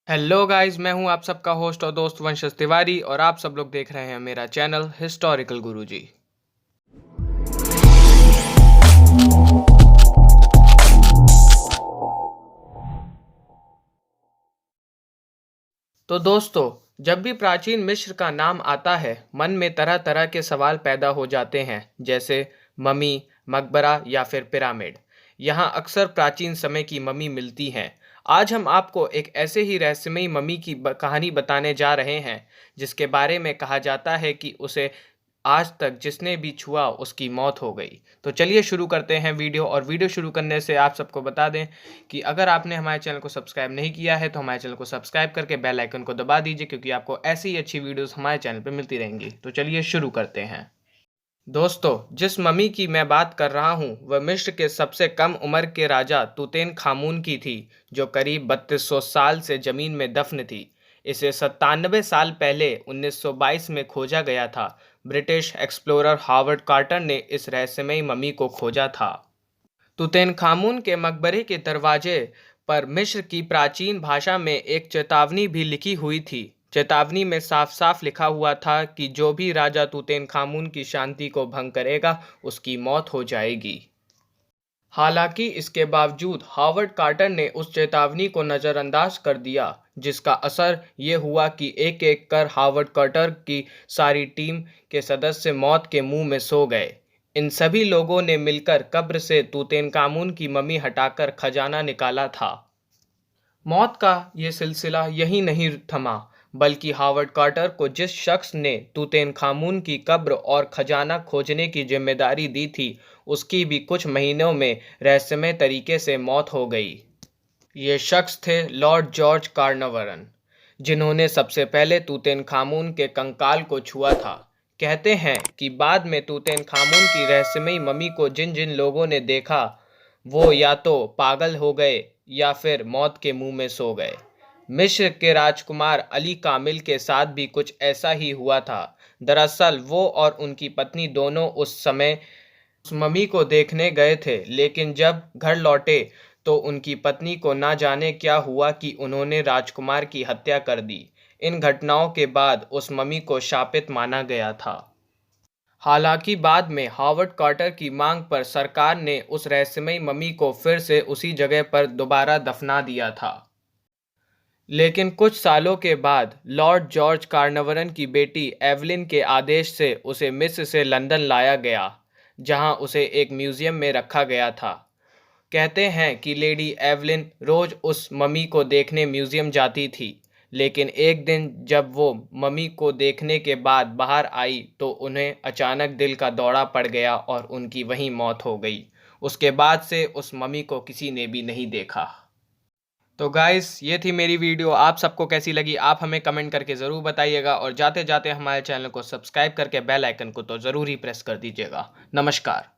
Hello guys, मैं हूं आप सबका होस्ट और दोस्त वंशज तिवारी और आप सब लोग देख रहे हैं मेरा चैनल हिस्टोरिकल गुरुजी। तो दोस्तों, जब भी प्राचीन मिस्र का नाम आता है मन में तरह तरह के सवाल पैदा हो जाते हैं, जैसे ममी, मकबरा या फिर पिरामिड। यहाँ अक्सर प्राचीन समय की ममी मिलती हैं। आज हम आपको एक ऐसे ही रहस्यमयी ममी की कहानी बताने जा रहे हैं जिसके बारे में कहा जाता है कि उसे आज तक जिसने भी छुआ उसकी मौत हो गई। तो चलिए शुरू करते हैं वीडियो। और वीडियो शुरू करने से आप सबको बता दें कि अगर आपने हमारे चैनल को सब्सक्राइब नहीं किया है तो हमारे चैनल को सब्सक्राइब करके बेल आइकन को दबा दीजिए, क्योंकि आपको ऐसी ही अच्छी वीडियोस हमारे चैनल पर मिलती रहेंगी। तो चलिए शुरू करते हैं। दोस्तों, जिस ममी की मैं बात कर रहा हूँ वह मिस्र के सबसे कम उम्र के राजा तूतेन खामून की थी, जो करीब 3200 साल से जमीन में दफन थी। इसे 97 साल पहले 1922 में खोजा गया था। ब्रिटिश एक्सप्लोरर हार्वर्ड कार्टर ने इस रहस्यमयी ममी को खोजा था। तूतेनखामुन के मकबरे के दरवाजे पर मिस्र की प्राचीन भाषा में एक चेतावनी भी लिखी हुई थी। चेतावनी में साफ साफ लिखा हुआ था कि जो भी राजा तूतेनखामुन की शांति को भंग करेगा उसकी मौत हो जाएगी। हालांकि इसके बावजूद हार्वर्ड कार्टर ने उस चेतावनी को नज़रअंदाज कर दिया, जिसका असर ये हुआ कि एक एक कर हार्वर्ड कार्टर की सारी टीम के सदस्य मौत के मुंह में सो गए। इन सभी लोगों ने मिलकर कब्र से तूतेनखामुन की मम्मी हटाकर खजाना निकाला था। मौत का ये सिलसिला यही नहीं थमा, बल्कि हार्वर्ड कार्टर को जिस शख्स ने तूतेनखामुन की कब्र और खजाना खोजने की जिम्मेदारी दी थी उसकी भी कुछ महीनों में रहस्यमय तरीके से मौत हो गई। ये शख्स थे लॉर्ड जॉर्ज कार्नवरन, जिन्होंने सबसे पहले तूतेनखामुन के कंकाल को छुआ था। कहते हैं कि बाद में तूतेनखामुन की रहस्यमयी मम्मी को जिन जिन लोगों ने देखा वो या तो पागल हो गए या फिर मौत के मुंह में सो गए। मिस्र के राजकुमार अली कामिल के साथ भी कुछ ऐसा ही हुआ था। दरअसल वो और उनकी पत्नी दोनों उस समय उस मम्मी को देखने गए थे, लेकिन जब घर लौटे तो उनकी पत्नी को ना जाने क्या हुआ कि उन्होंने राजकुमार की हत्या कर दी। इन घटनाओं के बाद उस मम्मी को शापित माना गया था। हालांकि बाद में हार्वर्ड कार्टर की मांग पर सरकार ने उस रहस्यमयी मम्मी को फिर से उसी जगह पर दोबारा दफना दिया था। लेकिन कुछ सालों के बाद लॉर्ड जॉर्ज कार्नवरन की बेटी एवलिन के आदेश से उसे मिस्र से लंदन लाया गया, जहां उसे एक म्यूजियम में रखा गया था। कहते हैं कि लेडी एवलिन रोज उस मम्मी को देखने म्यूजियम जाती थी, लेकिन एक दिन जब वो मम्मी को देखने के बाद बाहर आई तो उन्हें अचानक दिल का दौरा पड़ गया और उनकी वहीं मौत हो गई। उसके बाद से उस मम्मी को किसी ने भी नहीं देखा। तो गाइस, ये थी मेरी वीडियो। आप सबको कैसी लगी आप हमें कमेंट करके ज़रूर बताइएगा, और जाते जाते हमारे चैनल को सब्सक्राइब करके बेल आइकन को तो ज़रूर ही प्रेस कर दीजिएगा। नमस्कार।